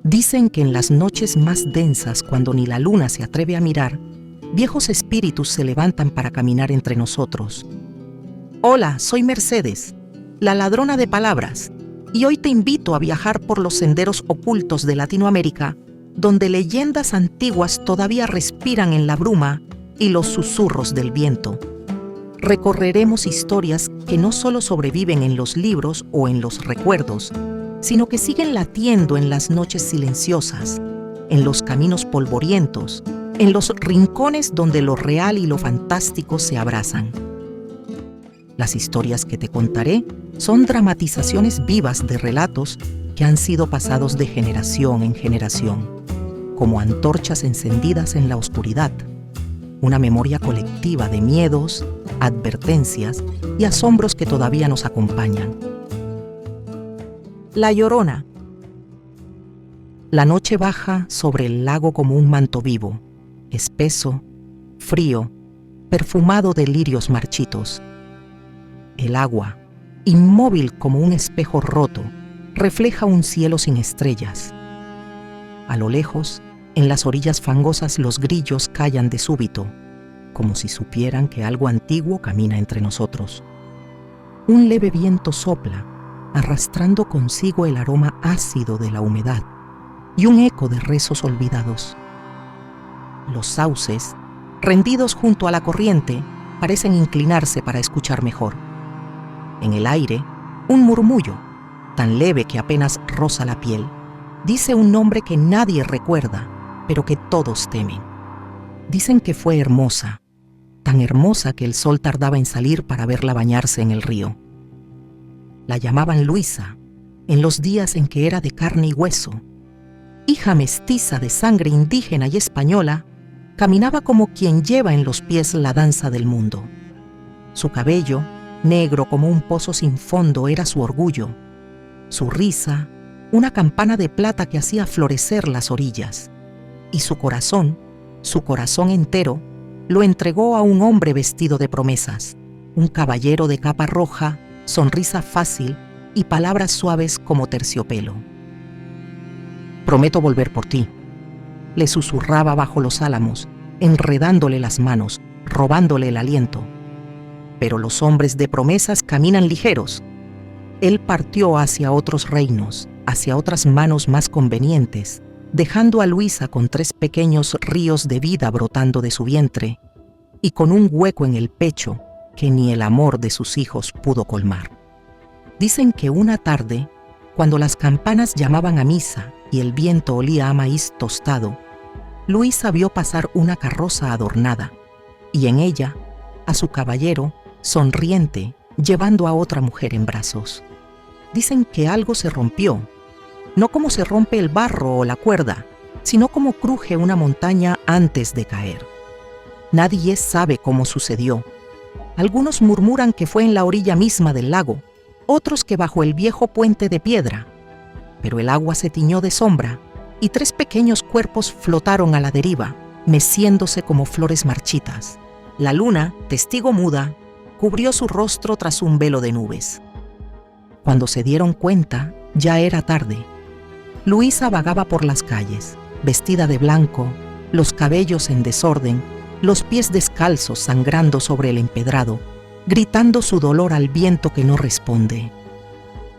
Dicen que en las noches más densas, cuando ni la luna se atreve a mirar, viejos espíritus se levantan para caminar entre nosotros. Hola, soy Mercedes, la ladrona de palabras, y hoy te invito a viajar por los senderos ocultos de Latinoamérica, donde leyendas antiguas todavía respiran en la bruma y los susurros del viento. Recorreremos historias que no solo sobreviven en los libros o en los recuerdos, sino que siguen latiendo en las noches silenciosas, en los caminos polvorientos, en los rincones donde lo real y lo fantástico se abrazan. Las historias que te contaré son dramatizaciones vivas de relatos que han sido pasados de generación en generación, como antorchas encendidas en la oscuridad, una memoria colectiva de miedos, advertencias y asombros que todavía nos acompañan. La Llorona. La noche baja sobre el lago como un manto vivo, espeso, frío, perfumado de lirios marchitos. El agua, inmóvil como un espejo roto, refleja un cielo sin estrellas. A lo lejos, en las orillas fangosas, los grillos callan de súbito, como si supieran que algo antiguo camina entre nosotros. Un leve viento sopla, arrastrando consigo el aroma ácido de la humedad y un eco de rezos olvidados. Los sauces, rendidos junto a la corriente, parecen inclinarse para escuchar mejor. En el aire, un murmullo, tan leve que apenas roza la piel, dice un nombre que nadie recuerda, pero que todos temen. Dicen que fue hermosa, tan hermosa que el sol tardaba en salir para verla bañarse en el río. La llamaban Luisa, en los días en que era de carne y hueso. Hija mestiza de sangre indígena y española, caminaba como quien lleva en los pies la danza del mundo. Su cabello, negro como un pozo sin fondo, era su orgullo. Su risa, una campana de plata que hacía florecer las orillas. Y su corazón entero, lo entregó a un hombre vestido de promesas, un caballero de capa roja, sonrisa fácil y palabras suaves como terciopelo. Prometo volver por ti, le susurraba bajo los álamos, enredándole las manos, robándole el aliento. Pero los hombres de promesas caminan ligeros. Él partió hacia otros reinos, hacia otras manos más convenientes, dejando a Luisa con 3 pequeños ríos de vida brotando de su vientre y con un hueco en el pecho que ni el amor de sus hijos pudo colmar. Dicen que una tarde, cuando las campanas llamaban a misa y el viento olía a maíz tostado, Luisa vio pasar una carroza adornada y en ella a su caballero, sonriente, llevando a otra mujer en brazos. Dicen que algo se rompió, no como se rompe el barro o la cuerda, sino como cruje una montaña antes de caer. Nadie sabe cómo sucedió. Algunos murmuran que fue en la orilla misma del lago, otros que bajo el viejo puente de piedra. Pero el agua se tiñó de sombra y 3 pequeños cuerpos flotaron a la deriva, meciéndose como flores marchitas. La luna, testigo muda, cubrió su rostro tras un velo de nubes. Cuando se dieron cuenta, ya era tarde. Luisa vagaba por las calles, vestida de blanco, los cabellos en desorden, los pies descalzos sangrando sobre el empedrado, gritando su dolor al viento que no responde.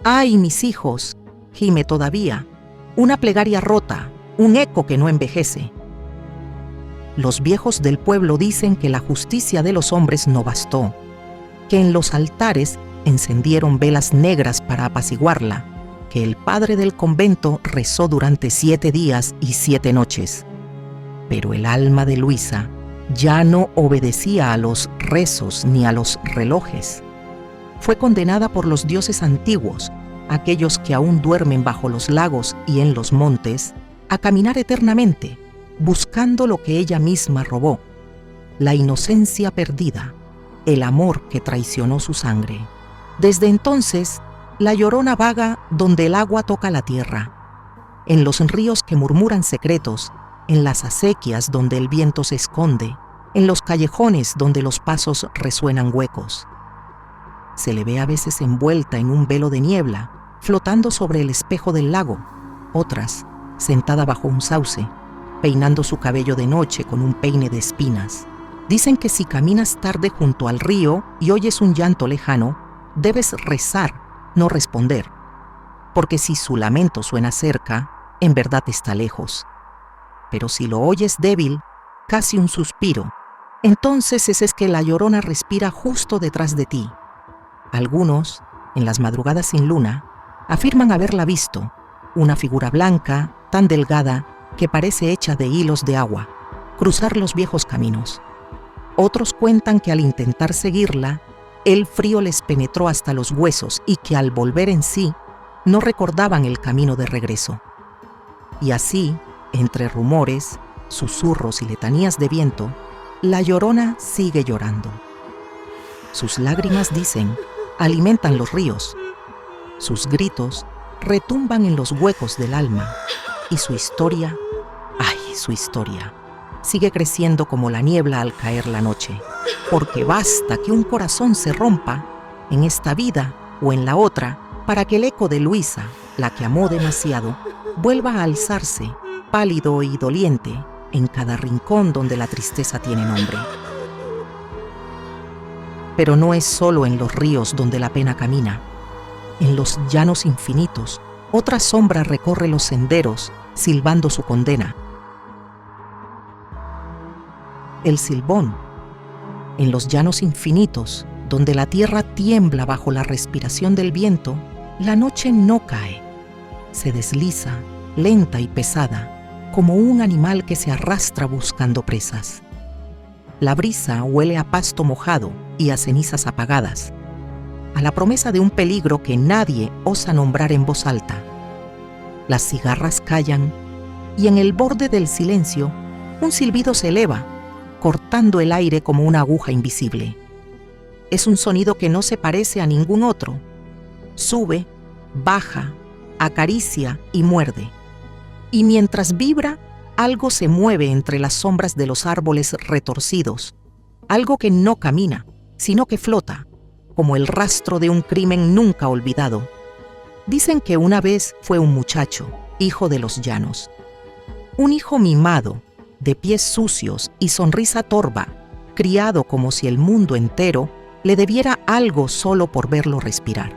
¡Ay, mis hijos!, gime todavía, una plegaria rota, un eco que no envejece. Los viejos del pueblo dicen que la justicia de los hombres no bastó, que en los altares encendieron velas negras para apaciguarla, que el padre del convento rezó durante 7 días y 7 noches. Pero el alma de Luisa ya no obedecía a los rezos ni a los relojes. Fue condenada por los dioses antiguos, aquellos que aún duermen bajo los lagos y en los montes, a caminar eternamente, buscando lo que ella misma robó, la inocencia perdida, el amor que traicionó su sangre. Desde entonces, la Llorona vaga donde el agua toca la tierra, en los ríos que murmuran secretos, en las acequias donde el viento se esconde, en los callejones donde los pasos resuenan huecos. Se le ve a veces envuelta en un velo de niebla, flotando sobre el espejo del lago, otras sentada bajo un sauce, peinando su cabello de noche con un peine de espinas. Dicen que si caminas tarde junto al río y oyes un llanto lejano, debes rezar, no responder, porque si su lamento suena cerca, en verdad está lejos. Pero si lo oyes débil, casi un suspiro, entonces es que la Llorona respira justo detrás de ti. Algunos, en las madrugadas sin luna, afirman haberla visto, una figura blanca, tan delgada, que parece hecha de hilos de agua, cruzar los viejos caminos. Otros cuentan que al intentar seguirla, el frío les penetró hasta los huesos y que al volver en sí, no recordaban el camino de regreso. Y así, entre rumores, susurros y letanías de viento, la Llorona sigue llorando. Sus lágrimas, dicen, alimentan los ríos. Sus gritos retumban en los huecos del alma. Y su historia, su historia, sigue creciendo como la niebla al caer la noche. Porque basta que un corazón se rompa, en esta vida o en la otra, para que el eco de Luisa, la que amó demasiado, vuelva a alzarse, pálido y doliente, en cada rincón donde la tristeza tiene nombre. Pero no es solo en los ríos donde la pena camina. En los llanos infinitos, otra sombra recorre los senderos, silbando su condena. El silbón. En los llanos infinitos, donde la tierra tiembla bajo la respiración del viento, la noche no cae. Se desliza, lenta y pesada, como un animal que se arrastra buscando presas. La brisa huele a pasto mojado y a cenizas apagadas, a la promesa de un peligro que nadie osa nombrar en voz alta. Las cigarras callan y en el borde del silencio un silbido se eleva, cortando el aire como una aguja invisible. Es un sonido que no se parece a ningún otro. Sube, baja, acaricia y muerde. Y mientras vibra, algo se mueve entre las sombras de los árboles retorcidos. Algo que no camina, sino que flota, como el rastro de un crimen nunca olvidado. Dicen que una vez fue un muchacho, hijo de los llanos. Un hijo mimado, de pies sucios y sonrisa torva, criado como si el mundo entero le debiera algo solo por verlo respirar.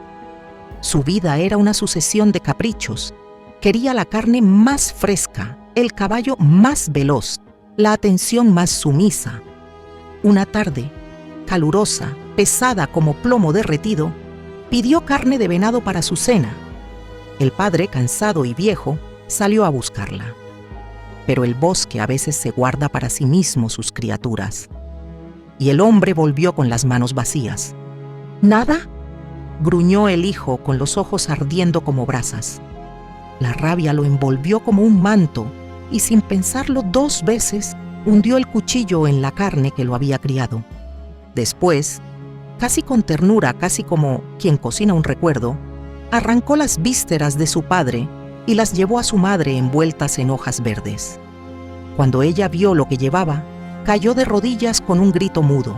Su vida era una sucesión de caprichos. Quería la carne más fresca, el caballo más veloz, la atención más sumisa. Una tarde, calurosa, pesada como plomo derretido, pidió carne de venado para su cena. El padre, cansado y viejo, salió a buscarla. Pero el bosque a veces se guarda para sí mismo sus criaturas. Y el hombre volvió con las manos vacías. ¿Nada?, gruñó el hijo con los ojos ardiendo como brasas. La rabia lo envolvió como un manto y sin pensarlo 2 veces hundió el cuchillo en la carne que lo había criado. Después, casi con ternura, casi como quien cocina un recuerdo, arrancó las vísceras de su padre y las llevó a su madre envueltas en hojas verdes. Cuando ella vio lo que llevaba, cayó de rodillas con un grito mudo.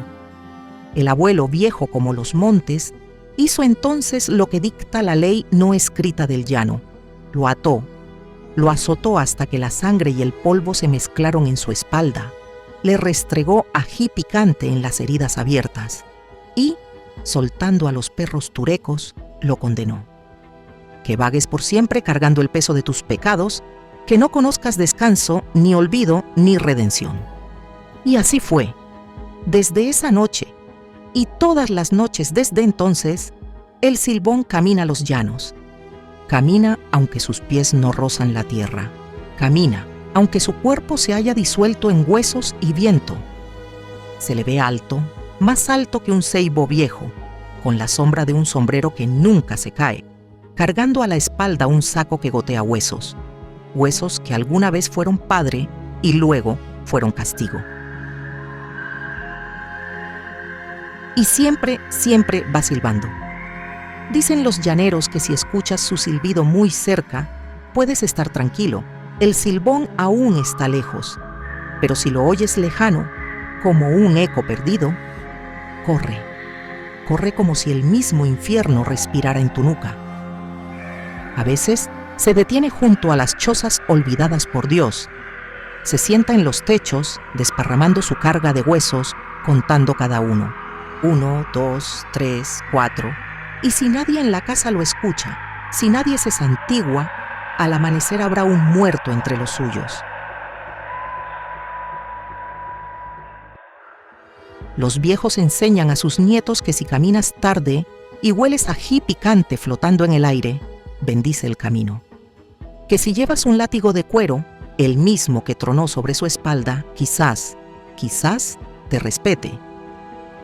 El abuelo, viejo como los montes, hizo entonces lo que dicta la ley no escrita del llano. Lo ató, lo azotó hasta que la sangre y el polvo se mezclaron en su espalda, le restregó ají picante en las heridas abiertas y, soltando a los perros turecos, lo condenó. Que vagues por siempre cargando el peso de tus pecados, que no conozcas descanso, ni olvido, ni redención. Y así fue. Desde esa noche, y todas las noches desde entonces, el silbón camina los llanos. Camina aunque sus pies no rozan la tierra. Camina aunque su cuerpo se haya disuelto en huesos y viento. Se le ve alto, más alto que un ceibo viejo, con la sombra de un sombrero que nunca se cae, cargando a la espalda un saco que gotea huesos. Huesos que alguna vez fueron padre y luego fueron castigo. Y siempre, siempre va silbando. Dicen los llaneros que si escuchas su silbido muy cerca, puedes estar tranquilo. El silbón aún está lejos, pero si lo oyes lejano, como un eco perdido, corre. Corre como si el mismo infierno respirara en tu nuca. A veces Se detiene junto a las chozas olvidadas por Dios. Se sienta en los techos, desparramando su carga de huesos, contando cada uno. 1, 2, 3, 4. Y si nadie en la casa lo escucha, si nadie se santigua, al amanecer habrá un muerto entre los suyos. Los viejos enseñan a sus nietos que si caminas tarde y hueles a ají picante flotando en el aire, bendice el camino. Que si llevas un látigo de cuero, el mismo que tronó sobre su espalda, quizás te respete.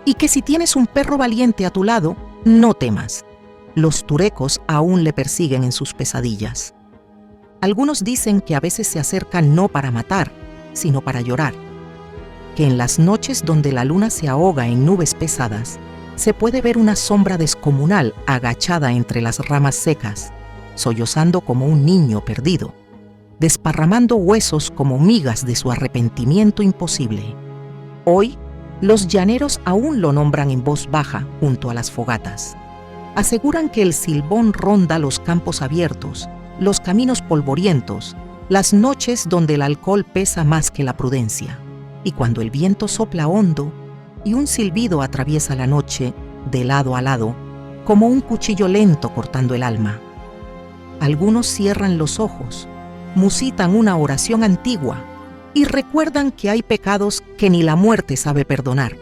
Y que si tienes un perro valiente a tu lado, no temas. Los turecos aún le persiguen en sus pesadillas. Algunos dicen que a veces se acercan no para matar, sino para llorar. Que en las noches donde la luna se ahoga en nubes pesadas, se puede ver una sombra descomunal agachada entre las ramas secas, sollozando como un niño perdido, desparramando huesos como migas de su arrepentimiento imposible. Hoy, los llaneros aún lo nombran en voz baja junto a las fogatas. Aseguran que el silbón ronda los campos abiertos, los caminos polvorientos, las noches donde el alcohol pesa más que la prudencia, y cuando el viento sopla hondo y un silbido atraviesa la noche de lado a lado, como un cuchillo lento cortando el alma. Algunos cierran los ojos, musitan una oración antigua y recuerdan que hay pecados que ni la muerte sabe perdonar.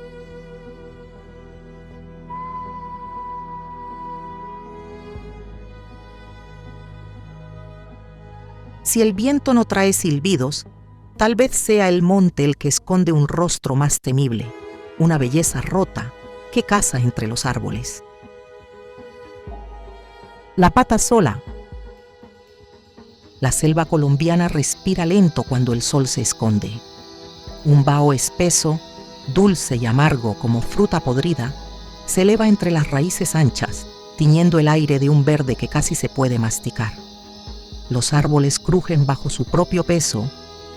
Si el viento no trae silbidos, tal vez sea el monte el que esconde un rostro más temible, una belleza rota que caza entre los árboles. La pata sola. La selva colombiana respira lento cuando el sol se esconde. Un vaho espeso, dulce y amargo como fruta podrida, se eleva entre las raíces anchas, tiñendo el aire de un verde que casi se puede masticar. Los árboles crujen bajo su propio peso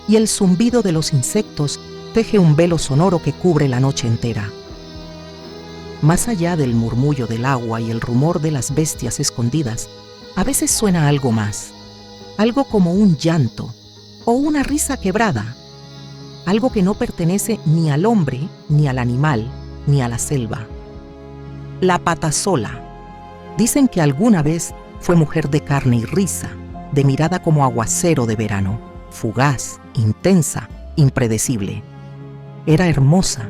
y el zumbido de los insectos teje un velo sonoro que cubre la noche entera. Más allá del murmullo del agua y el rumor de las bestias escondidas, a veces suena algo más, algo como un llanto o una risa quebrada, algo que no pertenece ni al hombre, ni al animal, ni a la selva. La pata sola. Dicen que alguna vez fue mujer de carne y risa, de mirada como aguacero de verano, fugaz, intensa, impredecible. Era hermosa,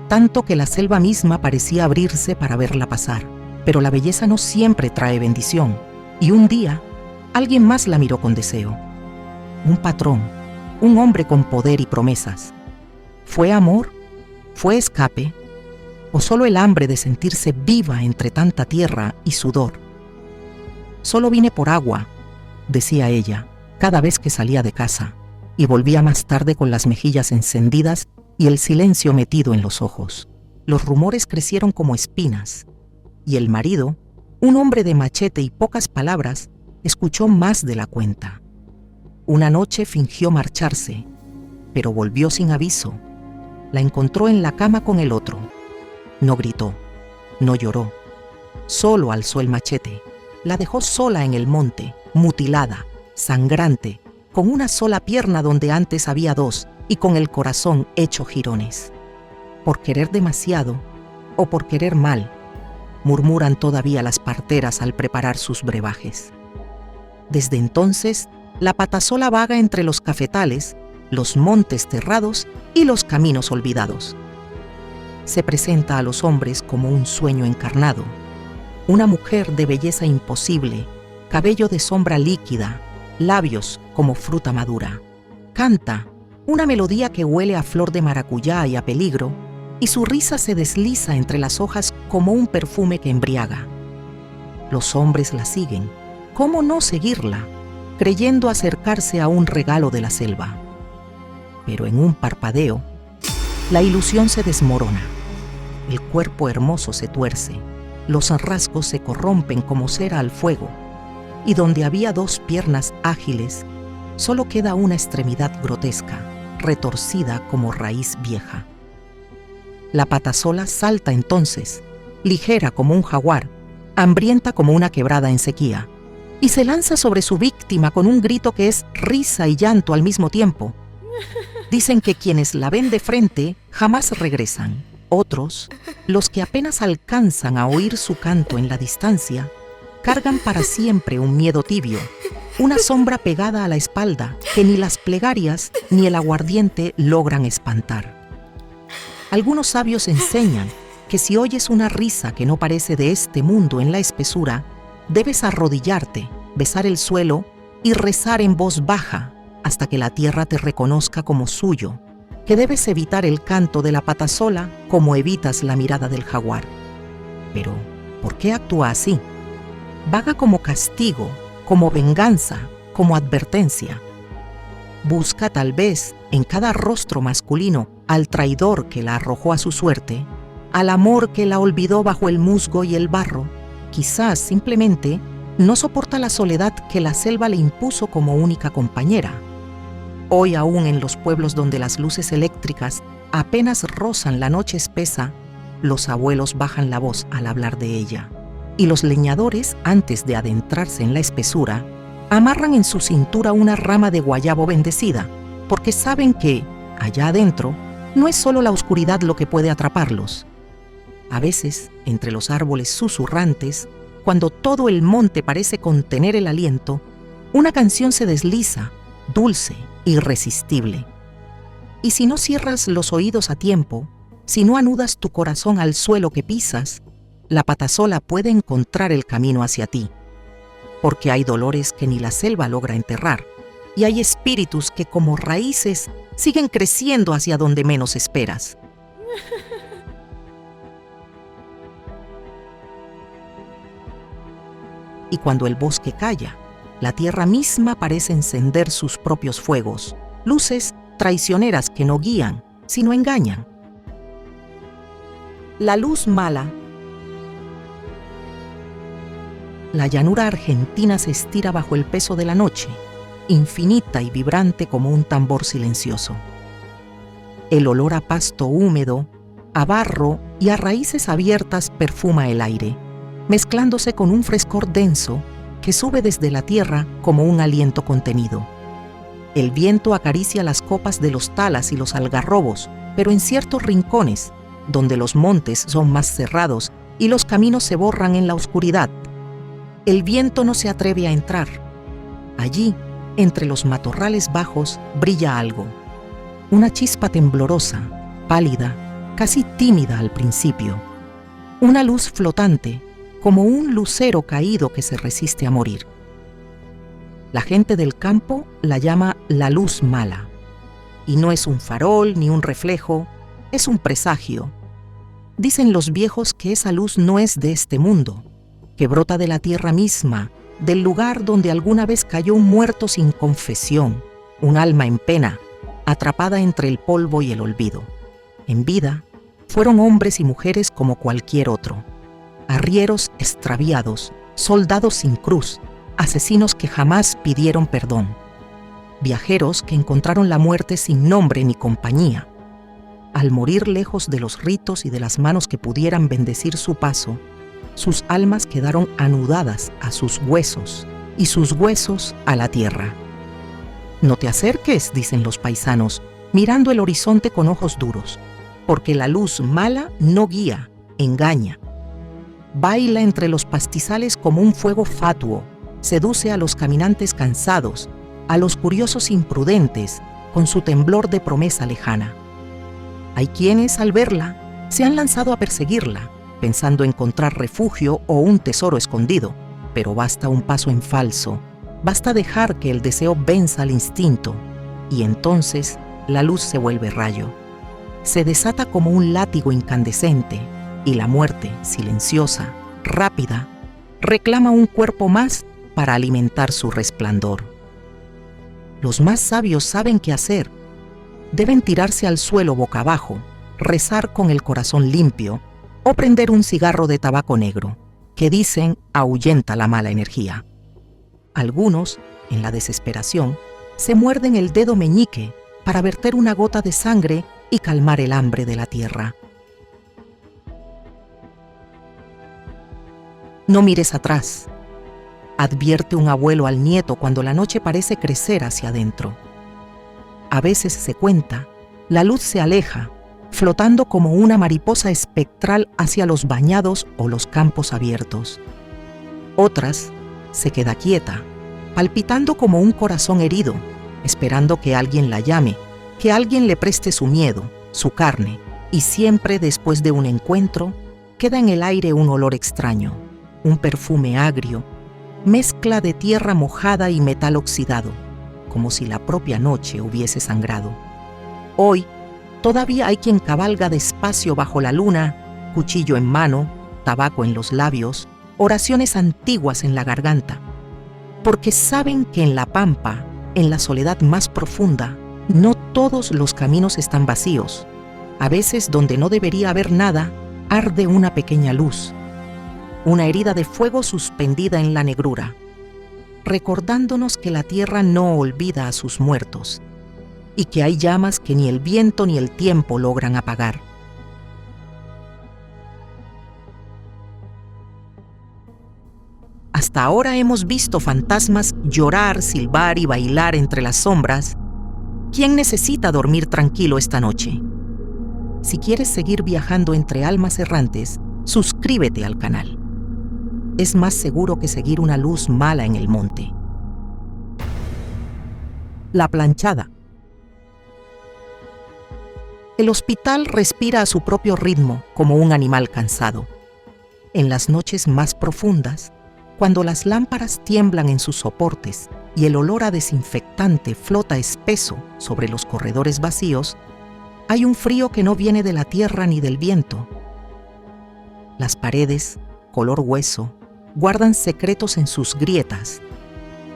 tanto que la selva misma parecía abrirse para verla pasar. Pero la belleza no siempre trae bendición, y un día alguien más la miró con deseo. Un patrón, un hombre con poder y promesas. ¿Fue amor? ¿Fue escape? ¿O solo el hambre de sentirse viva entre tanta tierra y sudor? Solo vine por agua, decía ella, cada vez que salía de casa, y volvía más tarde con las mejillas encendidas y el silencio metido en los ojos. Los rumores crecieron como espinas, y el marido, un hombre de machete y pocas palabras, escuchó más de la cuenta. Una noche fingió marcharse, pero volvió sin aviso. La encontró en la cama con el otro. No gritó, no lloró, solo alzó el machete. La dejó sola en el monte, mutilada, sangrante, con una sola pierna donde antes había dos y con el corazón hecho jirones. Por querer demasiado o por querer mal, murmuran todavía las parteras al preparar sus brebajes. Desde entonces, la patasola vaga entre los cafetales, los montes terrados y los caminos olvidados. Se presenta a los hombres como un sueño encarnado, una mujer de belleza imposible, cabello de sombra líquida, labios como fruta madura. Canta una melodía que huele a flor de maracuyá y a peligro, y su risa se desliza entre las hojas como un perfume que embriaga. Los hombres la siguen. ¿Cómo no seguirla, creyendo acercarse a un regalo de la selva? Pero en un parpadeo, la ilusión se desmorona. El cuerpo hermoso se tuerce, los rasgos se corrompen como cera al fuego, y donde había dos piernas ágiles, solo queda una extremidad grotesca, retorcida como raíz vieja. La patasola salta entonces, ligera como un jaguar, hambrienta como una quebrada en sequía, y se lanza sobre su víctima con un grito que es risa y llanto al mismo tiempo. Dicen que quienes la ven de frente jamás regresan. Otros, los que apenas alcanzan a oír su canto en la distancia, cargan para siempre un miedo tibio, una sombra pegada a la espalda que ni las plegarias ni el aguardiente logran espantar. Algunos sabios enseñan que si oyes una risa que no parece de este mundo en la espesura, debes arrodillarte, besar el suelo y rezar en voz baja hasta que la tierra te reconozca como suyo, que debes evitar el canto de la patasola como evitas la mirada del jaguar. Pero, ¿por qué actúa así? Vaga como castigo, como venganza, como advertencia. Busca tal vez en cada rostro masculino al traidor que la arrojó a su suerte, al amor que la olvidó bajo el musgo y el barro. Quizás simplemente no soporta la soledad que la selva le impuso como única compañera. Hoy aún en los pueblos donde las luces eléctricas apenas rozan la noche espesa, los abuelos bajan la voz al hablar de ella. Y los leñadores, antes de adentrarse en la espesura, amarran en su cintura una rama de guayabo bendecida, porque saben que, allá adentro, no es solo la oscuridad lo que puede atraparlos. A veces, entre los árboles susurrantes, cuando todo el monte parece contener el aliento, una canción se desliza, dulce, irresistible. Y si no cierras los oídos a tiempo, si no anudas tu corazón al suelo que pisas, la patasola puede encontrar el camino hacia ti. Porque hay dolores que ni la selva logra enterrar, y hay espíritus que como raíces siguen creciendo hacia donde menos esperas. Y cuando el bosque calla, la tierra misma parece encender sus propios fuegos, luces traicioneras que no guían, sino engañan. La luz mala. La llanura argentina se estira bajo el peso de la noche, infinita y vibrante como un tambor silencioso. El olor a pasto húmedo, a barro y a raíces abiertas perfuma el aire, mezclándose con un frescor denso que sube desde la tierra como un aliento contenido. El viento acaricia las copas de los talas y los algarrobos, pero en ciertos rincones, donde los montes son más cerrados y los caminos se borran en la oscuridad, el viento no se atreve a entrar. Allí, entre los matorrales bajos, brilla algo. Una chispa temblorosa, pálida, casi tímida al principio. Una luz flotante, como un lucero caído que se resiste a morir. La gente del campo la llama la luz mala. Y no es un farol ni un reflejo, es un presagio. Dicen los viejos que esa luz no es de este mundo, que brota de la tierra misma, del lugar donde alguna vez cayó un muerto sin confesión, un alma en pena, atrapada entre el polvo y el olvido. En vida, fueron hombres y mujeres como cualquier otro. Arrieros extraviados, soldados sin cruz, asesinos que jamás pidieron perdón. Viajeros que encontraron la muerte sin nombre ni compañía. Al morir lejos de los ritos y de las manos que pudieran bendecir su paso, sus almas quedaron anudadas a sus huesos y sus huesos a la tierra. No te acerques, dicen los paisanos, mirando el horizonte con ojos duros, porque la luz mala no guía, engaña. Baila entre los pastizales como un fuego fatuo, seduce a los caminantes cansados, a los curiosos imprudentes, con su temblor de promesa lejana. Hay quienes, al verla, se han lanzado a perseguirla, pensando encontrar refugio o un tesoro escondido, pero basta un paso en falso, basta dejar que el deseo venza al instinto, y entonces la luz se vuelve rayo. Se desata como un látigo incandescente, y la muerte, silenciosa, rápida, reclama un cuerpo más para alimentar su resplandor. Los más sabios saben qué hacer. Deben tirarse al suelo boca abajo, rezar con el corazón limpio o prender un cigarro de tabaco negro, que dicen ahuyenta la mala energía. Algunos, en la desesperación, se muerden el dedo meñique para verter una gota de sangre y calmar el hambre de la tierra. No mires atrás. Advierte un abuelo al nieto cuando la noche parece crecer hacia adentro. A veces se cuenta, la luz se aleja, flotando como una mariposa espectral hacia los bañados o los campos abiertos. Otras se queda quieta, palpitando como un corazón herido, esperando que alguien la llame, que alguien le preste su miedo, su carne, y siempre después de un encuentro queda en el aire un olor extraño, un perfume agrio, mezcla de tierra mojada y metal oxidado, como si la propia noche hubiese sangrado. Hoy, todavía hay quien cabalga despacio bajo la luna, cuchillo en mano, tabaco en los labios, oraciones antiguas en la garganta, porque saben que en la pampa, en la soledad más profunda, no todos los caminos están vacíos. A veces, donde no debería haber nada, arde una pequeña luz, una herida de fuego suspendida en la negrura, recordándonos que la tierra no olvida a sus muertos y que hay llamas que ni el viento ni el tiempo logran apagar. Hasta ahora hemos visto fantasmas llorar, silbar y bailar entre las sombras. ¿Quién necesita dormir tranquilo esta noche? Si quieres seguir viajando entre almas errantes, suscríbete al canal. Es más seguro que seguir una luz mala en el monte. La planchada. El hospital respira a su propio ritmo como un animal cansado. En las noches más profundas, cuando las lámparas tiemblan en sus soportes y el olor a desinfectante flota espeso sobre los corredores vacíos, hay un frío que no viene de la tierra ni del viento. Las paredes, color hueso, guardan secretos en sus grietas,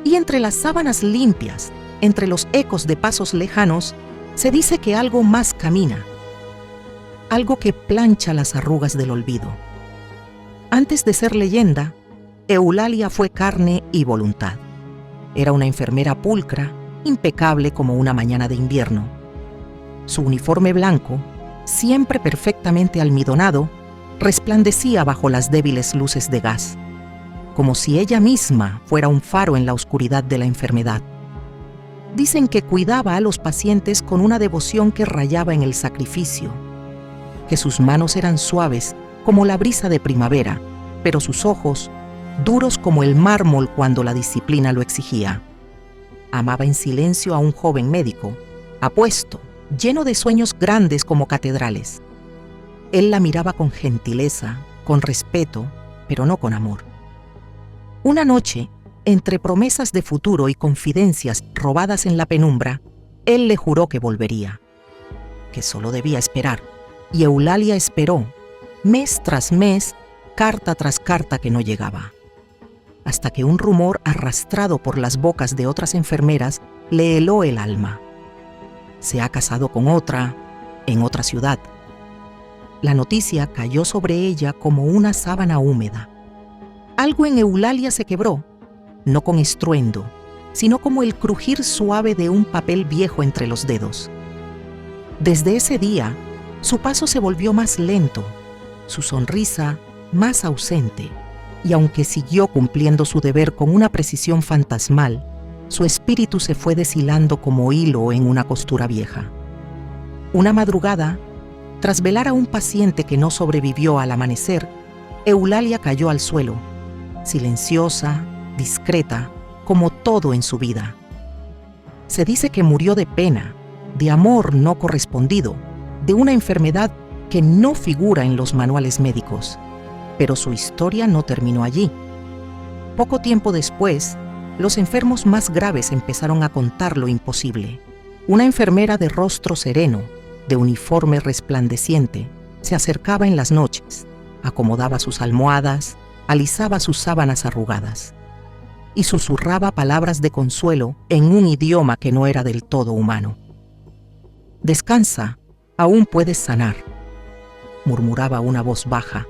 y entre las sábanas limpias, entre los ecos de pasos lejanos, se dice que algo más camina, algo que plancha las arrugas del olvido. Antes de ser leyenda, Eulalia fue carne y voluntad. Era una enfermera pulcra, impecable como una mañana de invierno. Su uniforme blanco, siempre perfectamente almidonado, resplandecía bajo las débiles luces de gas, como si ella misma fuera un faro en la oscuridad de la enfermedad. Dicen que cuidaba a los pacientes con una devoción que rayaba en el sacrificio, que sus manos eran suaves como la brisa de primavera, pero sus ojos duros como el mármol cuando la disciplina lo exigía. Amaba en silencio a un joven médico, apuesto, lleno de sueños grandes como catedrales. Él la miraba con gentileza, con respeto, pero no con amor. Una noche, entre promesas de futuro y confidencias robadas en la penumbra, él le juró que volvería, que solo debía esperar, y Eulalia esperó, mes tras mes, carta tras carta que no llegaba, hasta que un rumor arrastrado por las bocas de otras enfermeras le heló el alma. Se ha casado con otra, en otra ciudad. La noticia cayó sobre ella como una sábana húmeda. Algo en Eulalia se quebró, no con estruendo, sino como el crujir suave de un papel viejo entre los dedos. Desde ese día, su paso se volvió más lento, su sonrisa más ausente, y aunque siguió cumpliendo su deber con una precisión fantasmal, su espíritu se fue deshilando como hilo en una costura vieja. Una madrugada, tras velar a un paciente que no sobrevivió al amanecer, Eulalia cayó al suelo, silenciosa, discreta, como todo en su vida. Se dice que murió de pena, de amor no correspondido, de una enfermedad que no figura en los manuales médicos. Pero su historia no terminó allí. Poco tiempo después, los enfermos más graves empezaron a contar lo imposible. Una enfermera de rostro sereno, de uniforme resplandeciente, se acercaba en las noches, acomodaba sus almohadas, alisaba sus sábanas arrugadas y susurraba palabras de consuelo en un idioma que no era del todo humano. «Descansa, aún puedes sanar», murmuraba una voz baja,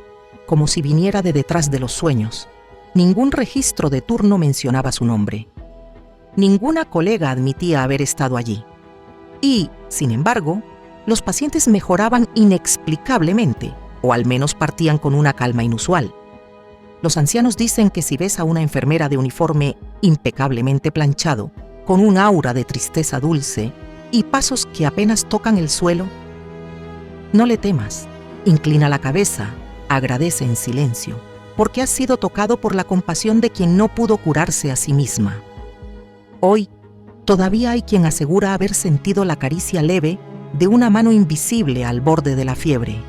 como si viniera de detrás de los sueños. Ningún registro de turno mencionaba su nombre. Ninguna colega admitía haber estado allí. Y, sin embargo, los pacientes mejoraban inexplicablemente, o al menos partían con una calma inusual. Los ancianos dicen que si ves a una enfermera de uniforme impecablemente planchado, con un aura de tristeza dulce y pasos que apenas tocan el suelo, no le temas, inclina la cabeza, agradece en silencio, porque has sido tocado por la compasión de quien no pudo curarse a sí misma. Hoy, todavía hay quien asegura haber sentido la caricia leve de una mano invisible al borde de la fiebre.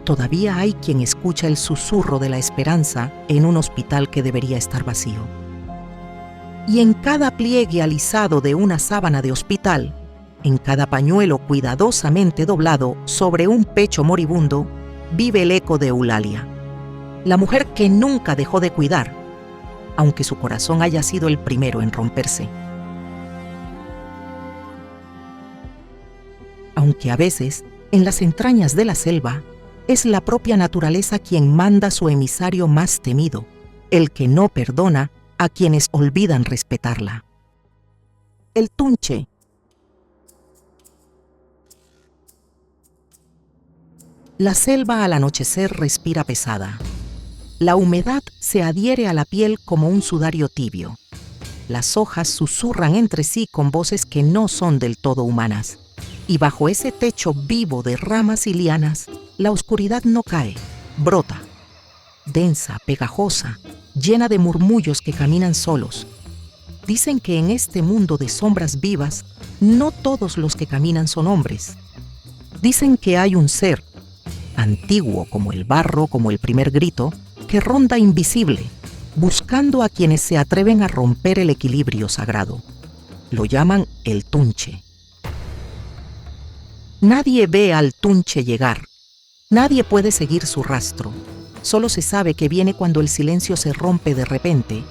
Todavía hay quien escucha el susurro de la esperanza en un hospital que debería estar vacío. Y en cada pliegue alisado de una sábana de hospital, en cada pañuelo cuidadosamente doblado sobre un pecho moribundo, vive el eco de Eulalia, la mujer que nunca dejó de cuidar, aunque su corazón haya sido el primero en romperse. Aunque a veces, en las entrañas de la selva, es la propia naturaleza quien manda su emisario más temido, el que no perdona a quienes olvidan respetarla. El tunche. La selva al anochecer respira pesada. La humedad se adhiere a la piel como un sudario tibio. Las hojas susurran entre sí con voces que no son del todo humanas. Y bajo ese techo vivo de ramas y lianas, la oscuridad no cae, brota. Densa, pegajosa, llena de murmullos que caminan solos. Dicen que en este mundo de sombras vivas, no todos los que caminan son hombres. Dicen que hay un ser, antiguo como el barro, como el primer grito, que ronda invisible, buscando a quienes se atreven a romper el equilibrio sagrado. Lo llaman el tunche. Nadie ve al tunche llegar. Nadie puede seguir su rastro. Solo se sabe que viene cuando el silencio se rompe de repente,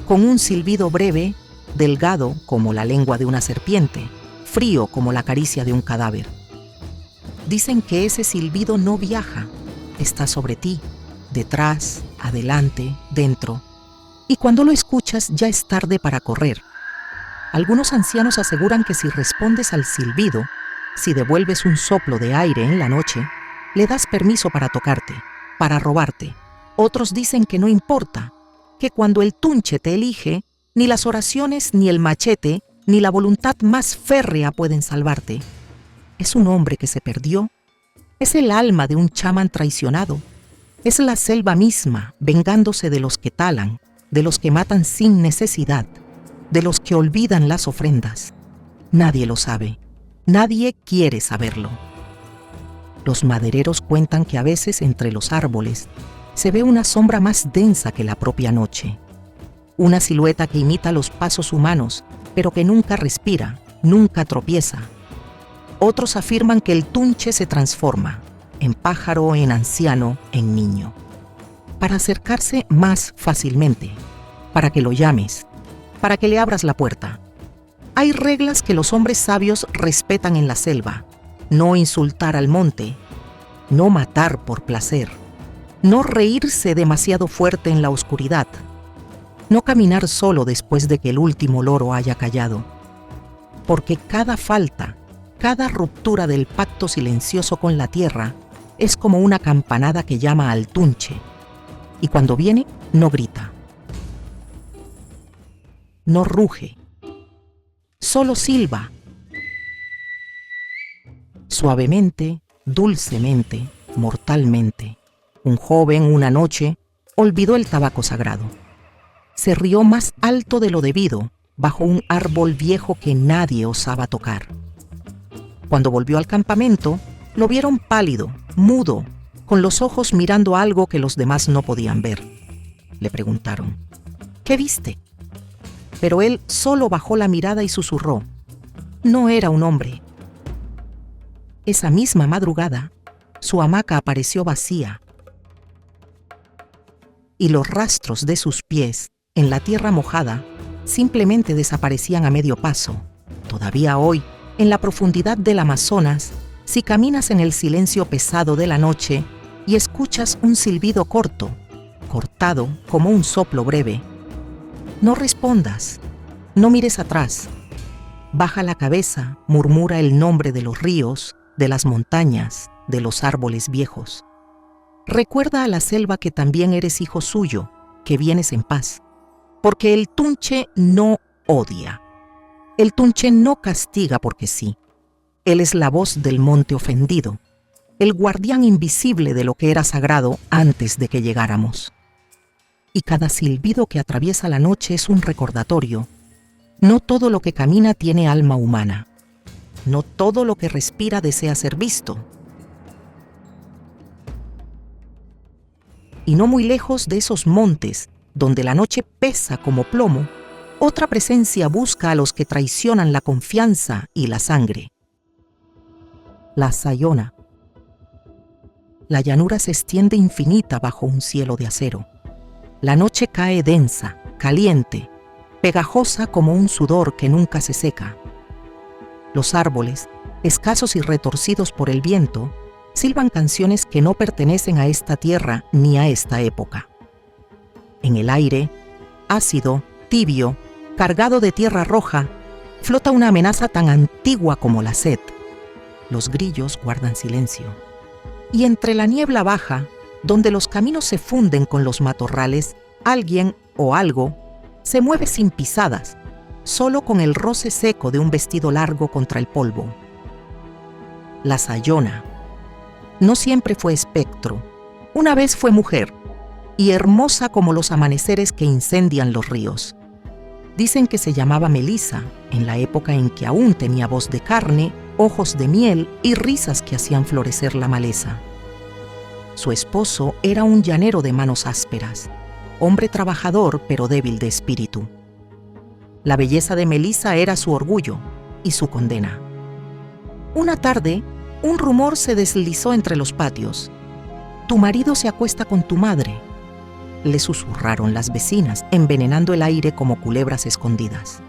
con un silbido breve, delgado como la lengua de una serpiente, frío como la caricia de un cadáver. Dicen que ese silbido no viaja, está sobre ti, detrás, adelante, dentro. Y cuando lo escuchas ya es tarde para correr. Algunos ancianos aseguran que si respondes al silbido, si devuelves un soplo de aire en la noche, le das permiso para tocarte, para robarte. Otros dicen que no importa, que cuando el tunche te elige, ni las oraciones, ni el machete, ni la voluntad más férrea pueden salvarte. Es un hombre que se perdió. Es el alma de un chamán traicionado. Es la selva misma, vengándose de los que talan, de los que matan sin necesidad, de los que olvidan las ofrendas. Nadie lo sabe. Nadie quiere saberlo. Los madereros cuentan que a veces entre los árboles se ve una sombra más densa que la propia noche. Una silueta que imita los pasos humanos, pero que nunca respira, nunca tropieza. Otros afirman que el tunche se transforma, en pájaro, en anciano, en niño, para acercarse más fácilmente, para que lo llames, para que le abras la puerta. Hay reglas que los hombres sabios respetan en la selva: no insultar al monte, no matar por placer, no reírse demasiado fuerte en la oscuridad, no caminar solo después de que el último loro haya callado, porque cada falta, cada ruptura del pacto silencioso con la tierra es como una campanada que llama al tunche, y cuando viene no grita, no ruge, solo silba. Suavemente, dulcemente, mortalmente, un joven una noche olvidó el tabaco sagrado. Se rió más alto de lo debido bajo un árbol viejo que nadie osaba tocar. Cuando volvió al campamento, lo vieron pálido, mudo, con los ojos mirando algo que los demás no podían ver. Le preguntaron: ¿qué viste? Pero él solo bajó la mirada y susurró: no era un hombre. Esa misma madrugada, su hamaca apareció vacía y los rastros de sus pies en la tierra mojada simplemente desaparecían a medio paso. Todavía hoy, en la profundidad del Amazonas, si caminas en el silencio pesado de la noche y escuchas un silbido corto, cortado como un soplo breve, no respondas, no mires atrás. Baja la cabeza, murmura el nombre de los ríos, de las montañas, de los árboles viejos. recuerda a la selva que también eres hijo suyo, que vienes en paz, porque el Tunche no odia. El Tunche no castiga porque sí. Él es la voz del monte ofendido, el guardián invisible de lo que era sagrado antes de que llegáramos. Y cada silbido que atraviesa la noche es un recordatorio. No todo lo que camina tiene alma humana. No todo lo que respira desea ser visto. Y no muy lejos de esos montes, donde la noche pesa como plomo, otra presencia busca a los que traicionan la confianza y la sangre. La Sayona. La llanura se extiende infinita bajo un cielo de acero. La noche cae densa, caliente, pegajosa como un sudor que nunca se seca. Los árboles, escasos y retorcidos por el viento, silban canciones que no pertenecen a esta tierra ni a esta época. En el aire, ácido, tibio, cargado de tierra roja, flota una amenaza tan antigua como la sed. Los grillos guardan silencio. Y entre la niebla baja, donde los caminos se funden con los matorrales, alguien o algo se mueve sin pisadas, solo con el roce seco de un vestido largo contra el polvo. La Sayona. No siempre fue espectro. Una vez fue mujer, y hermosa como los amaneceres que incendian los ríos. Dicen que se llamaba Melisa, en la época en que aún tenía voz de carne, ojos de miel y risas que hacían florecer la maleza. Su esposo era un llanero de manos ásperas, hombre trabajador pero débil de espíritu. La belleza de Melisa era su orgullo y su condena. Una tarde, un rumor se deslizó entre los patios. «Tu marido se acuesta con tu madre», le susurraron las vecinas, envenenando el aire como culebras escondidas.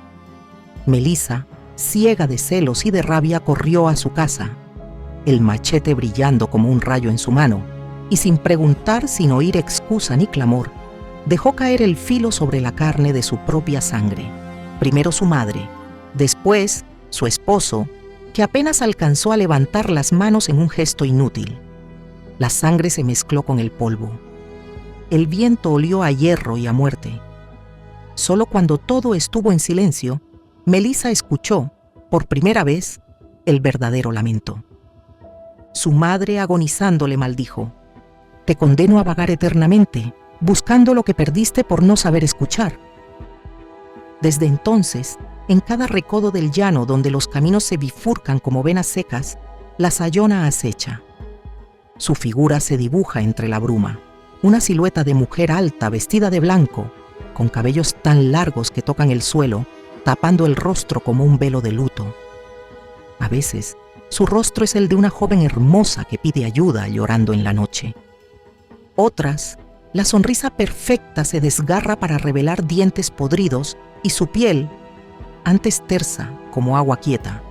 Melisa, ciega de celos y de rabia, corrió a su casa, el machete brillando como un rayo en su mano, y sin preguntar, sin oír excusa ni clamor, dejó caer el filo sobre la carne de su propia sangre. Primero su madre, después su esposo, que apenas alcanzó a levantar las manos en un gesto inútil. La sangre se mezcló con el polvo. El viento olió a hierro y a muerte. Solo cuando todo estuvo en silencio, Melisa escuchó, por primera vez, el verdadero lamento. Su madre, agonizando, le maldijo: «Te condeno a vagar eternamente, buscando lo que perdiste por no saber escuchar». Desde entonces, en cada recodo del llano donde los caminos se bifurcan como venas secas, la Sayona acecha. Su figura se dibuja entre la bruma, una silueta de mujer alta vestida de blanco, con cabellos tan largos que tocan el suelo, tapando el rostro como un velo de luto. A veces, su rostro es el de una joven hermosa que pide ayuda llorando en la noche. Otras, la sonrisa perfecta se desgarra para revelar dientes podridos y su piel, antes tersa como agua quieta,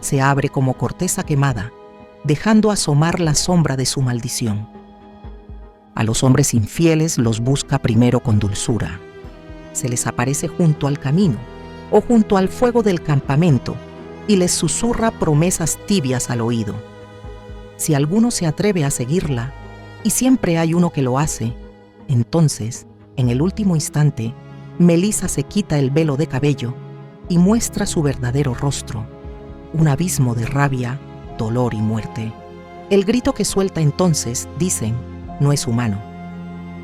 se abre como corteza quemada, dejando asomar la sombra de su maldición. A los hombres infieles los busca primero con dulzura. Se les aparece junto al camino o junto al fuego del campamento y les susurra promesas tibias al oído. Si alguno se atreve a seguirla, y siempre hay uno que lo hace, entonces, en el último instante, Melisa se quita el velo de cabello y muestra su verdadero rostro, un abismo de rabia, dolor y muerte. El grito que suelta entonces, dicen, no es humano.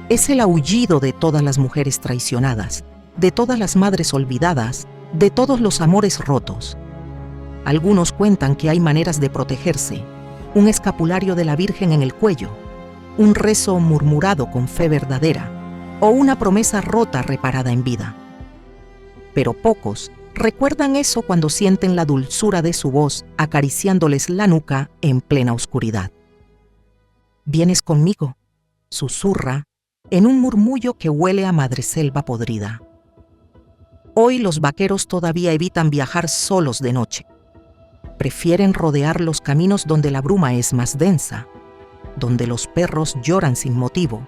Es el aullido de todas las mujeres traicionadas, de todas las madres olvidadas, de todos los amores rotos. Algunos cuentan que hay maneras de protegerse: un escapulario de la Virgen en el cuello, un rezo murmurado con fe verdadera, o una promesa rota reparada en vida. Pero pocos recuerdan eso cuando sienten la dulzura de su voz acariciándoles la nuca en plena oscuridad. «Vienes conmigo», susurra, en un murmullo que huele a madreselva podrida. Hoy los vaqueros todavía evitan viajar solos de noche. Prefieren rodear los caminos donde la bruma es más densa, donde los perros lloran sin motivo,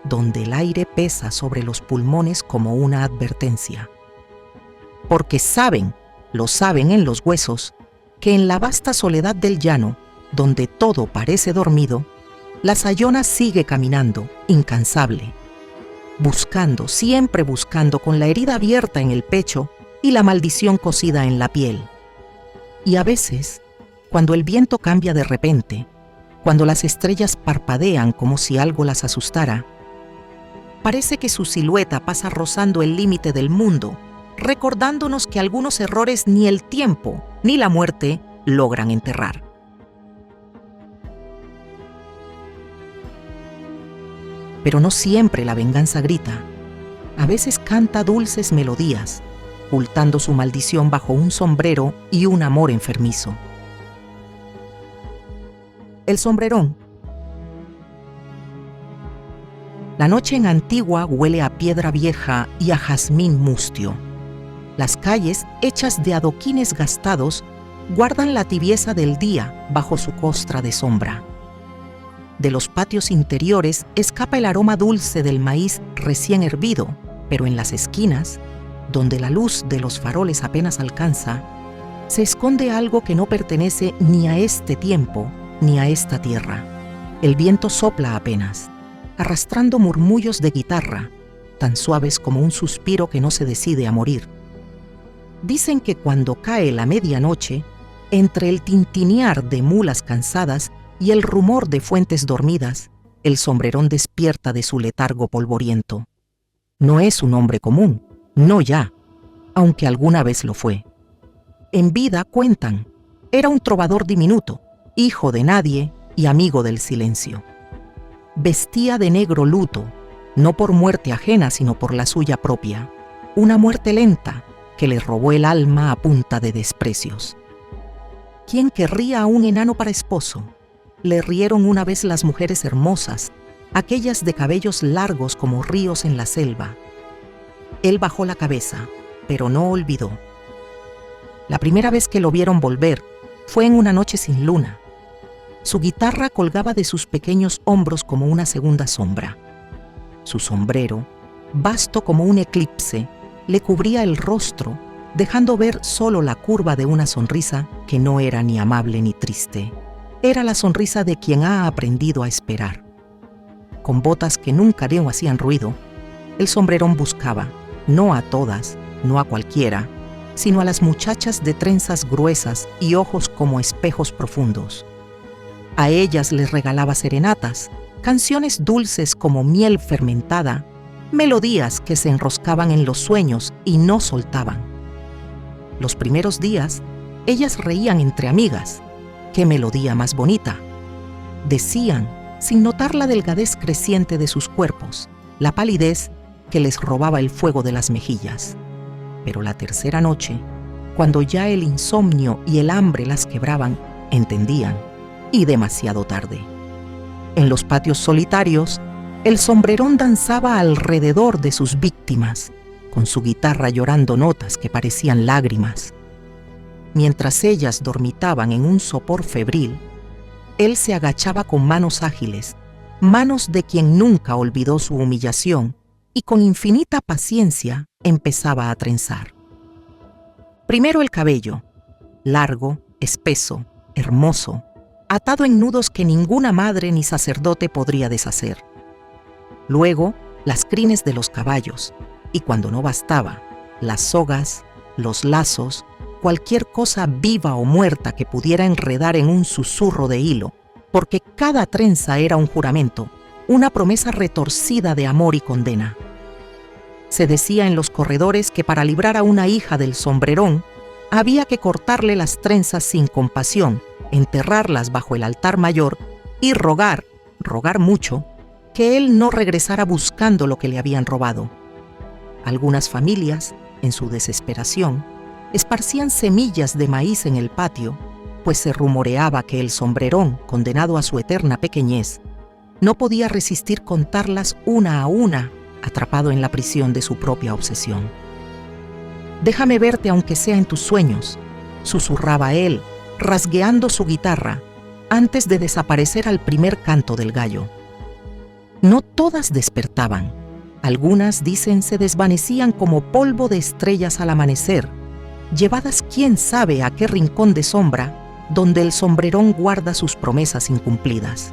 donde el aire pesa sobre los pulmones como una advertencia. Porque saben, lo saben en los huesos, que en la vasta soledad del llano, donde todo parece dormido, la sayona sigue caminando, incansable, buscando, siempre buscando, con la herida abierta en el pecho y la maldición cosida en la piel. Y a veces, cuando el viento cambia de repente, cuando las estrellas parpadean como si algo las asustara, parece que su silueta pasa rozando el límite del mundo, recordándonos que algunos errores ni el tiempo ni la muerte logran enterrar. Pero no siempre la venganza grita. A veces canta dulces melodías, ocultando su maldición bajo un sombrero y un amor enfermizo. El sombrerón. La noche en Antigua huele a piedra vieja y a jazmín mustio. Las calles, hechas de adoquines gastados, guardan la tibieza del día bajo su costra de sombra. De los patios interiores escapa el aroma dulce del maíz recién hervido, pero en las esquinas, donde la luz de los faroles apenas alcanza, se esconde algo que no pertenece ni a este tiempo ni a esta tierra. El viento sopla apenas, arrastrando murmullos de guitarra, tan suaves como un suspiro que no se decide a morir. Dicen que cuando cae la medianoche, entre el tintinear de mulas cansadas y el rumor de fuentes dormidas, el sombrerón despierta de su letargo polvoriento. No es un hombre común, no ya, aunque alguna vez lo fue. En vida, cuentan, era un trovador diminuto, hijo de nadie y amigo del silencio. Vestía de negro luto, no por muerte ajena, sino por la suya propia, una muerte lenta que le robó el alma a punta de desprecios. ¿Quién querría a un enano para esposo? Le rieron una vez las mujeres hermosas, aquellas de cabellos largos como ríos en la selva. Él bajó la cabeza, pero no olvidó. La primera vez que lo vieron volver fue en una noche sin luna. Su guitarra colgaba de sus pequeños hombros como una segunda sombra. Su sombrero, vasto como un eclipse, le cubría el rostro, dejando ver solo la curva de una sonrisa que no era ni amable ni triste. Era la sonrisa de quien ha aprendido a esperar. Con botas que nunca no hacían ruido, el sombrerón buscaba, no a todas, no a cualquiera, sino a las muchachas de trenzas gruesas y ojos como espejos profundos. A ellas les regalaba serenatas, canciones dulces como miel fermentada, melodías que se enroscaban en los sueños y no soltaban. Los primeros días, ellas reían entre amigas. ¡Qué melodía más bonita!, decían, sin notar la delgadez creciente de sus cuerpos, la palidez que les robaba el fuego de las mejillas. Pero la tercera noche, cuando ya el insomnio y el hambre las quebraban, entendían, y demasiado tarde. En los patios solitarios, el sombrerón danzaba alrededor de sus víctimas, con su guitarra llorando notas que parecían lágrimas. Mientras ellas dormitaban en un sopor febril, él se agachaba con manos ágiles, manos de quien nunca olvidó su humillación, y con infinita paciencia empezaba a trenzar. Primero el cabello, largo, espeso, hermoso, atado en nudos que ninguna madre ni sacerdote podría deshacer. Luego, las crines de los caballos, y cuando no bastaba, las sogas, los lazos, cualquier cosa viva o muerta que pudiera enredar en un susurro de hilo, porque cada trenza era un juramento, una promesa retorcida de amor y condena. Se decía en los corredores que para librar a una hija del sombrerón, había que cortarle las trenzas sin compasión, enterrarlas bajo el altar mayor y rogar mucho, que él no regresara buscando lo que le habían robado. Algunas familias, en su desesperación, esparcían semillas de maíz en el patio, pues se rumoreaba que el sombrerón, condenado a su eterna pequeñez, no podía resistir contarlas una a una, atrapado en la prisión de su propia obsesión. «Déjame verte aunque sea en tus sueños», susurraba él, rasgueando su guitarra, antes de desaparecer al primer canto del gallo. No todas despertaban. Algunas, dicen, se desvanecían como polvo de estrellas al amanecer, llevadas quién sabe a qué rincón de sombra, donde el sombrerón guarda sus promesas incumplidas.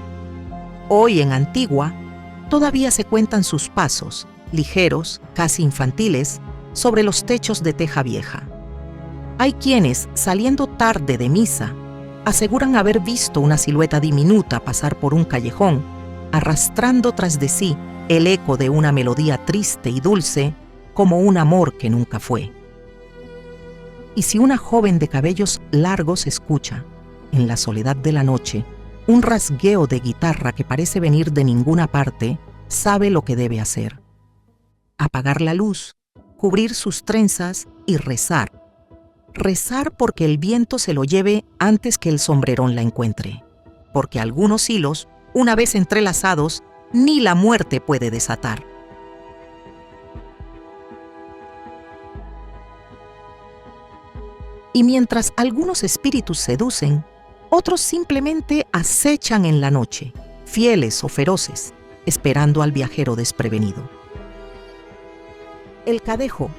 Hoy en Antigua, todavía se cuentan sus pasos, ligeros, casi infantiles, sobre los techos de teja vieja. Hay quienes, saliendo tarde de misa, aseguran haber visto una silueta diminuta pasar por un callejón, arrastrando tras de sí el eco de una melodía triste y dulce como un amor que nunca fue. Y si una joven de cabellos largos escucha, en la soledad de la noche, un rasgueo de guitarra que parece venir de ninguna parte, sabe lo que debe hacer: apagar la luz, cubrir sus trenzas y rezar. Rezar porque el viento se lo lleve antes que el sombrerón la encuentre, porque algunos hilos, una vez entrelazados, ni la muerte puede desatar. Y mientras algunos espíritus seducen, otros simplemente acechan en la noche, fieles o feroces, esperando al viajero desprevenido. El cadejo.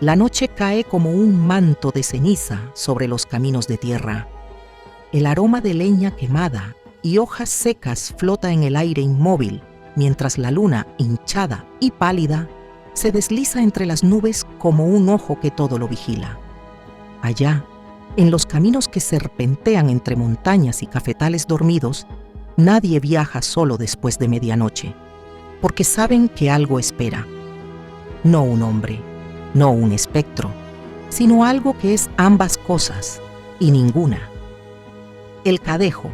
La noche cae como un manto de ceniza sobre los caminos de tierra. El aroma de leña quemada y hojas secas flota en el aire inmóvil, mientras la luna, hinchada y pálida, se desliza entre las nubes como un ojo que todo lo vigila. Allá, en los caminos que serpentean entre montañas y cafetales dormidos, nadie viaja solo después de medianoche, porque saben que algo espera. No un hombre, no un espectro, sino algo que es ambas cosas y ninguna. El cadejo.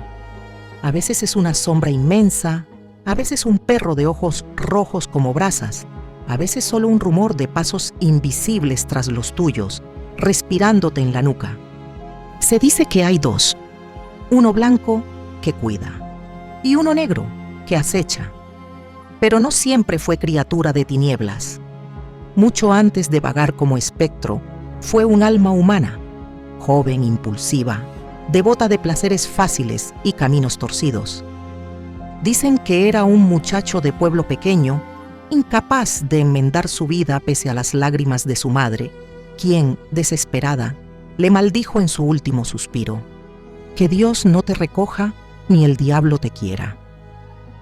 A veces es una sombra inmensa, a veces un perro de ojos rojos como brasas, a veces solo un rumor de pasos invisibles tras los tuyos, respirándote en la nuca. Se dice que hay dos: uno blanco, que cuida, y uno negro, que acecha. Pero no siempre fue criatura de tinieblas. Mucho antes de vagar como espectro, fue un alma humana, joven, impulsiva, devota de placeres fáciles y caminos torcidos. Dicen que era un muchacho de pueblo pequeño, incapaz de enmendar su vida pese a las lágrimas de su madre, quien, desesperada, le maldijo en su último suspiro: que Dios no te recoja ni el diablo te quiera.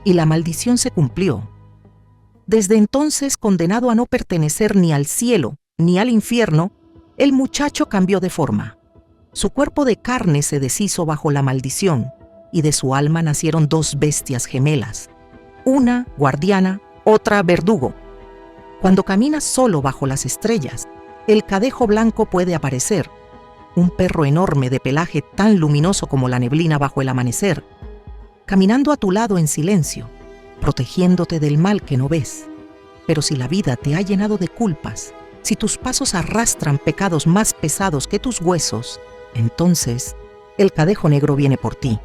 Y la maldición se cumplió. Desde entonces, condenado a no pertenecer ni al cielo ni al infierno, el muchacho cambió de forma. Su cuerpo de carne se deshizo bajo la maldición, y de su alma nacieron dos bestias gemelas, una guardiana, otra verdugo. Cuando caminas solo bajo las estrellas, el cadejo blanco puede aparecer, un perro enorme de pelaje tan luminoso como la neblina bajo el amanecer, caminando a tu lado en silencio, protegiéndote del mal que no ves. Pero si la vida te ha llenado de culpas, si tus pasos arrastran pecados más pesados que tus huesos, entonces el cadejo negro viene por ti.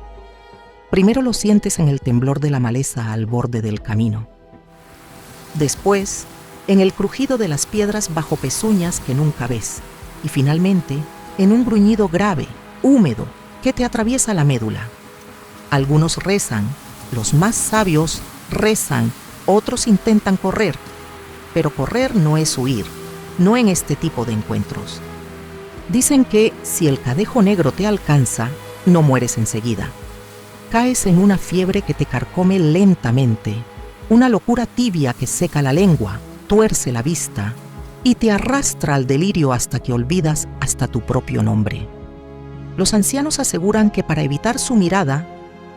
Primero lo sientes en el temblor de la maleza al borde del camino. Después, en el crujido de las piedras bajo pezuñas que nunca ves. Y finalmente, en un gruñido grave, húmedo, que te atraviesa la médula. Algunos rezan, los más sabios rezan, otros intentan correr. Pero correr no es huir, no en este tipo de encuentros. Dicen que si el cadejo negro te alcanza, no mueres enseguida. Caes en una fiebre que te carcome lentamente, una locura tibia que seca la lengua, tuerce la vista y te arrastra al delirio hasta que olvidas hasta tu propio nombre. Los ancianos aseguran que para evitar su mirada,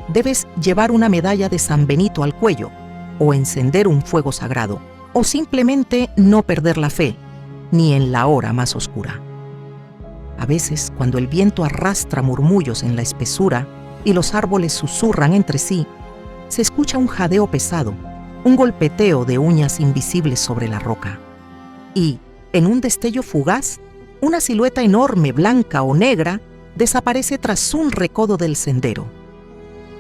debes llevar una medalla de San Benito al cuello, o encender un fuego sagrado, o simplemente no perder la fe, ni en la hora más oscura. A veces, cuando el viento arrastra murmullos en la espesura y los árboles susurran entre sí, se escucha un jadeo pesado, un golpeteo de uñas invisibles sobre la roca. Y, en un destello fugaz, una silueta enorme, blanca o negra, desaparece tras un recodo del sendero.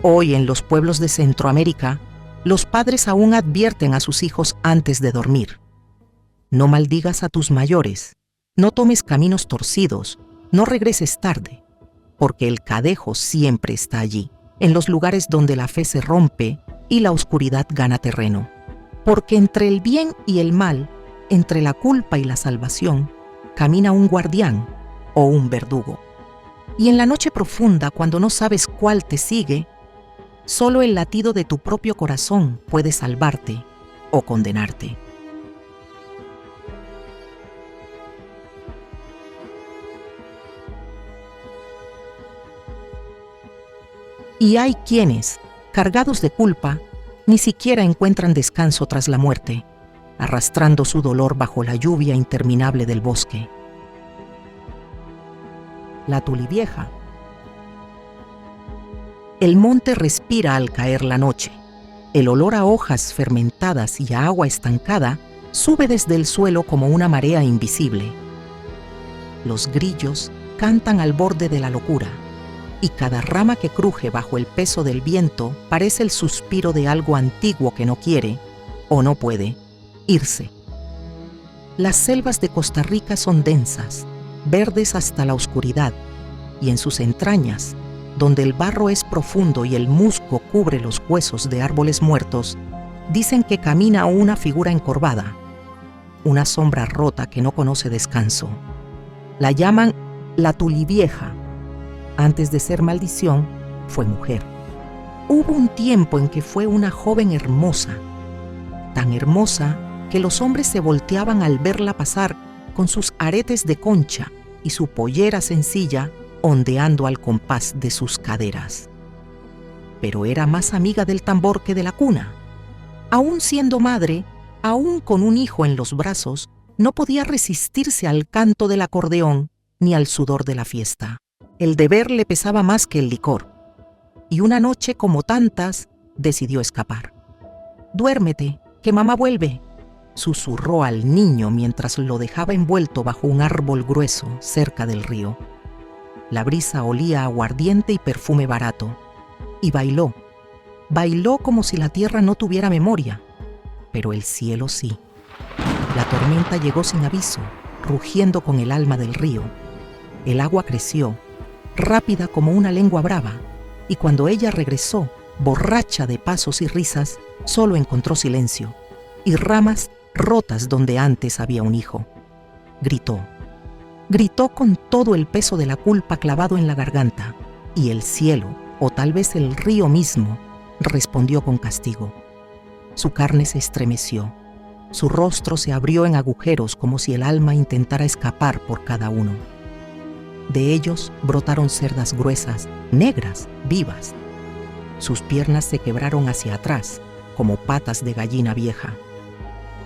Hoy, en los pueblos de Centroamérica, los padres aún advierten a sus hijos antes de dormir: no maldigas a tus mayores, no tomes caminos torcidos, no regreses tarde, porque el cadejo siempre está allí, en los lugares donde la fe se rompe y la oscuridad gana terreno. Porque entre el bien y el mal, entre la culpa y la salvación, camina un guardián o un verdugo. Y en la noche profunda, cuando no sabes cuál te sigue, Solo el latido de tu propio corazón puede salvarte o condenarte. Y hay quienes, cargados de culpa, ni siquiera encuentran descanso tras la muerte, arrastrando su dolor bajo la lluvia interminable del bosque. La tulivieja. El monte respira al caer la noche. El olor a hojas fermentadas y a agua estancada sube desde el suelo como una marea invisible. Los grillos cantan al borde de la locura, y cada rama que cruje bajo el peso del viento parece el suspiro de algo antiguo que no quiere, o no puede, irse. Las selvas de Costa Rica son densas, verdes hasta la oscuridad, y en sus entrañas, donde el barro es profundo y el musgo cubre los huesos de árboles muertos, dicen que camina una figura encorvada, una sombra rota que no conoce descanso. La llaman la tulivieja. Antes de ser maldición, fue mujer. Hubo un tiempo en que fue una joven hermosa, tan hermosa que los hombres se volteaban al verla pasar con sus aretes de concha y su pollera sencilla ondeando al compás de sus caderas. Pero era más amiga del tambor que de la cuna. Aún siendo madre, aún con un hijo en los brazos, no podía resistirse al canto del acordeón ni al sudor de la fiesta. El deber le pesaba más que el licor, y una noche como tantas decidió escapar. «Duérmete, que mamá vuelve», susurró al niño mientras lo dejaba envuelto bajo un árbol grueso cerca del río. La brisa olía a aguardiente y perfume barato, y bailó como si la tierra no tuviera memoria, pero el cielo sí. La tormenta llegó sin aviso, rugiendo con el alma del río. El agua creció, rápida como una lengua brava, y cuando ella regresó, borracha de pasos y risas, solo encontró silencio y ramas rotas donde antes había un hijo. Gritó con todo el peso de la culpa clavado en la garganta, y el cielo, o tal vez el río mismo, respondió con castigo. Su carne se estremeció, su rostro se abrió en agujeros como si el alma intentara escapar por cada uno. De ellos brotaron cerdas gruesas, negras, vivas. Sus piernas se quebraron hacia atrás, como patas de gallina vieja.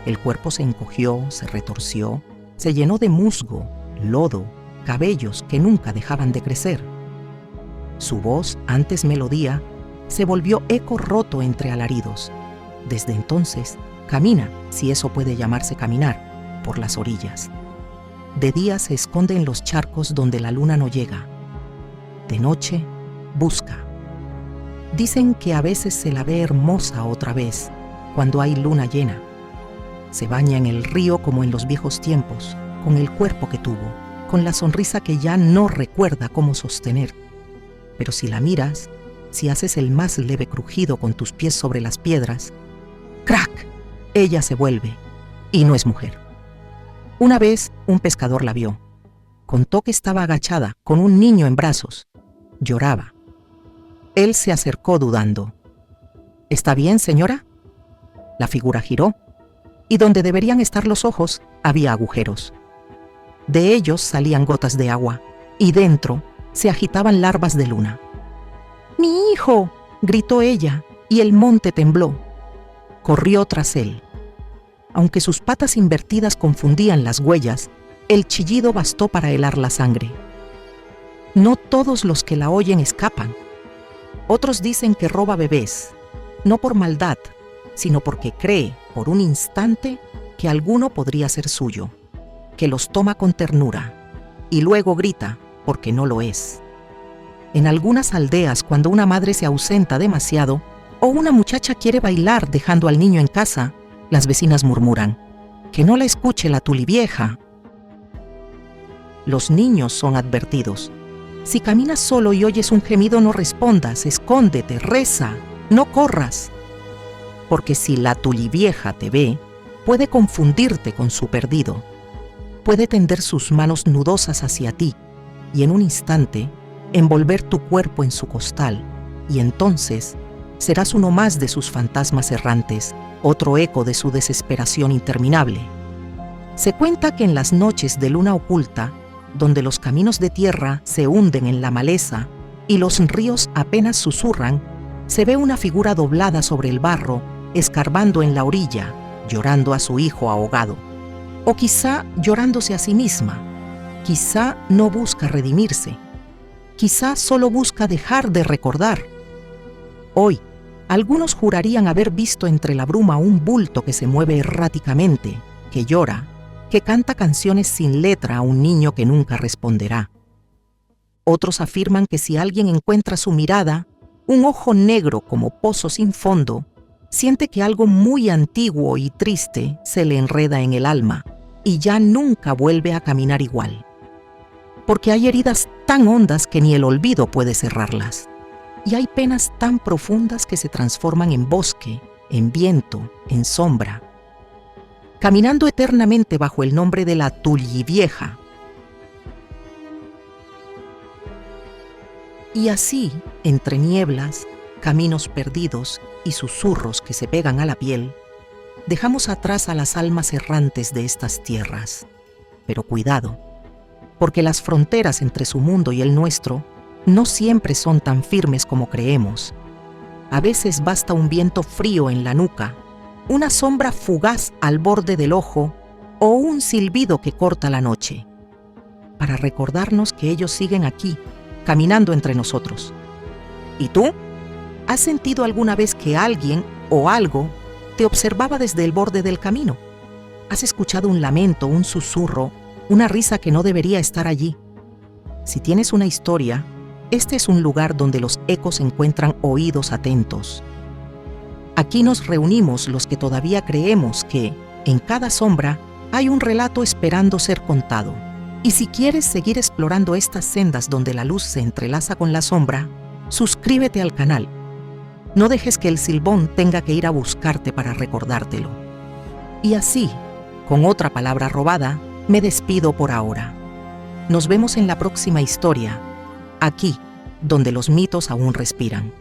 El cuerpo se encogió, se retorció, se llenó de musgo, lodo, cabellos que nunca dejaban de crecer. Su voz, antes melodía, se volvió eco roto entre alaridos. Desde entonces, camina, si eso puede llamarse caminar, por las orillas. De día se esconde en los charcos donde la luna no llega. De noche, busca. Dicen que a veces se la ve hermosa otra vez, cuando hay luna llena. Se baña en el río como en los viejos tiempos, con el cuerpo que tuvo, con la sonrisa que ya no recuerda cómo sostener. Pero si la miras, si haces el más leve crujido con tus pies sobre las piedras, ¡crack!, ella se vuelve, y no es mujer. Una vez un pescador la vio. Contó que estaba agachada, con un niño en brazos. Lloraba. Él se acercó dudando. «¿Está bien, señora?» La figura giró, y donde deberían estar los ojos había agujeros. De ellos salían gotas de agua, y dentro se agitaban larvas de luna. «¡Mi hijo!», gritó ella, y el monte tembló. Corrió tras él. Aunque sus patas invertidas confundían las huellas, el chillido bastó para helar la sangre. No todos los que la oyen escapan. Otros dicen que roba bebés, no por maldad, sino porque cree, por un instante, que alguno podría ser suyo, que los toma con ternura, y luego grita porque no lo es. En algunas aldeas, cuando una madre se ausenta demasiado, o una muchacha quiere bailar dejando al niño en casa, las vecinas murmuran: «Que no la escuche la tulivieja». Los niños son advertidos. Si caminas solo y oyes un gemido, no respondas, escóndete, reza, no corras. Porque si la tulivieja te ve, puede confundirte con su perdido. Puede tender sus manos nudosas hacia ti y en un instante envolver tu cuerpo en su costal, y entonces Serás uno más de sus fantasmas errantes, otro eco de su desesperación interminable. Se cuenta que en las noches de luna oculta, donde los caminos de tierra se hunden en la maleza y los ríos apenas susurran, se ve una figura doblada sobre el barro, escarbando en la orilla, llorando a su hijo ahogado. O quizá llorándose a sí misma. Quizá no busca redimirse. Quizá solo busca dejar de recordar. Hoy, algunos jurarían haber visto entre la bruma un bulto que se mueve erráticamente, que llora, que canta canciones sin letra a un niño que nunca responderá. Otros afirman que si alguien encuentra su mirada, un ojo negro como pozo sin fondo, siente que algo muy antiguo y triste se le enreda en el alma y ya nunca vuelve a caminar igual. Porque hay heridas tan hondas que ni el olvido puede cerrarlas. Y hay penas tan profundas que se transforman en bosque, en viento, en sombra. Caminando eternamente bajo el nombre de la Tullivieja. Y así, entre nieblas, caminos perdidos y susurros que se pegan a la piel, dejamos atrás a las almas errantes de estas tierras. Pero cuidado, porque las fronteras entre su mundo y el nuestro no siempre son tan firmes como creemos. A veces basta un viento frío en la nuca, una sombra fugaz al borde del ojo o un silbido que corta la noche, para recordarnos que ellos siguen aquí, caminando entre nosotros. ¿Y tú? ¿Has sentido alguna vez que alguien o algo te observaba desde el borde del camino? ¿Has escuchado un lamento, un susurro, una risa que no debería estar allí? Si tienes una historia, este es un lugar donde los ecos encuentran oídos atentos. Aquí nos reunimos los que todavía creemos que, en cada sombra, hay un relato esperando ser contado. Y si quieres seguir explorando estas sendas donde la luz se entrelaza con la sombra, suscríbete al canal. No dejes que el Silbón tenga que ir a buscarte para recordártelo. Y así, con otra palabra robada, me despido por ahora. Nos vemos en la próxima historia, aquí, donde los mitos aún respiran.